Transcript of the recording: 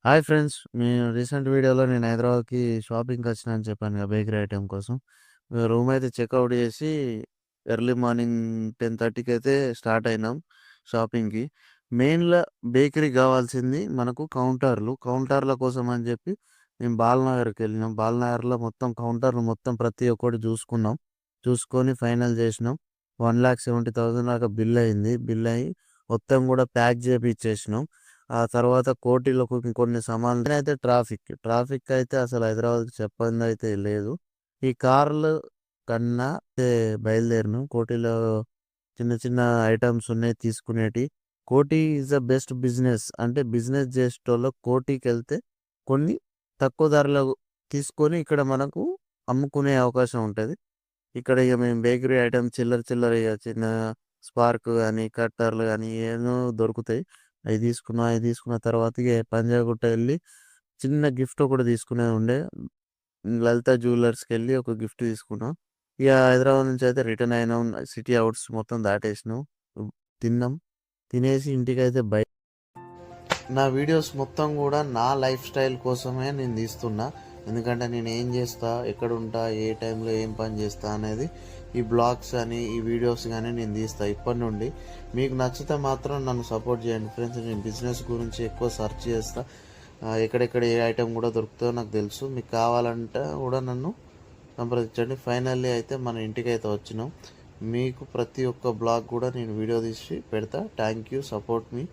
Hi friends. Recent వీడియోలో నేను హైదరాబాద్‌కి షాపింగ్‌కి వచ్చినా అని చెప్పాను కదా! బేకరీ ఐటెమ్ కోసం. రూమ్ అయితే చెకౌట్ చేసి ఎర్లీ మార్నింగ్ 10:30కి అయితే స్టార్ట్ అయినాం షాపింగ్‌కి. మెయిన్‌గా బేకరీకి కావాల్సింది మనకు కౌంటర్‌లు. కౌంటర్‌ల కోసం అని చెప్పి మేము బాలనగర్‌కెళ్ళినాం. బాలనగర్‌లో మొత్తం కౌంటర్‌లు మొత్తం ప్రతి ఒక్కటి చూసుకున్నాం. చూసుకొని ఫైనల్ చేసినాం. 1,70,000 దాకా బిల్ అయింది. బిల్ అయ్యి మొత్తం కూడా ప్యాక్ చేపిచ్చేసినాం. ఆ తర్వాత కోటిలో కొన్ని అయితే ట్రాఫిక్ అయితే అసలు హైదరాబాద్‌కి చెప్పందయితే లేదు. ఈ కార్లు కన్నా బయలుదేరినాం. కోటిలో చిన్న చిన్న ఐటెమ్స్ ఉన్నాయి తీసుకునేటియి. కోటి ఈస్ ద బెస్ట్ బిజినెస్. అంటే బిజినెస్ చేసేటోళ్ళకి కోటికెళ్తే కొన్ని తక్కువ ధరలో తీసుకొని ఇక్కడ మనకు అమ్ముకునే అవకాశం ఉంటది. ఇక్కడ ఇగ మేము బేకరీ ఐటెమ్ చిల్లర ఇగ చిన్న స్పార్క్ గాని, కట్టర్లు గాని ఏదో దొరుకుతాయి. అయి తీసుకున్న తర్వాత ఇగ పంజాగుట్ట ఎళ్లి చిన్న గిఫ్ట్ ఒకటి తీసుకునేది ఉండే. లలిత జ్యువెల్లర్స్‌కెళ్ళి ఒక గిఫ్ట్ తీసుకున్నాం. ఇగ హైదరాబాద్ నుంచి అయితే రిటర్న్ అయినాం. సిటీ ఔట్స్ మొత్తం దాటేసినాం. హ్మ్. తిన్నాం. తినేసి ఇంటికైతే నా వీడియోస్ మొత్తం గూడా నా లైఫ్ స్టైల్ కోసమే నేను తీస్తున్నా. ఎందుకంటే నేను ఏం చేస్తా, ఎక్కడుంటా, ఏ టైంలో ఏం పని చేస్తా అనేది ఈ బ్లాగ్స్ అని, ఈ వీడియోస్ గానీ నేను తీస్తా ఇప్పటి నుండి. మీకు నచ్చితే మాత్రం నన్ను సపోర్ట్ చేయండి ఫ్రెండ్స్. నేను బిజినెస్ గురించి ఎక్కువ సెర్చ్ చేస్తా. ఎక్కడెక్కడ ఏ ఐటెం కూడా దొరుకుతుందో నాకు తెలుసు. మీకు కావాలంటే కూడా నన్ను సంప్రదించండి. ఫైనల్లీ అయితే మన ఇంటికైతే వచ్చినాం. మీకు ప్రతి ఒక్క బ్లాగ్ కూడా నేను వీడియో తీసి పెడతా. Thank you. Support me.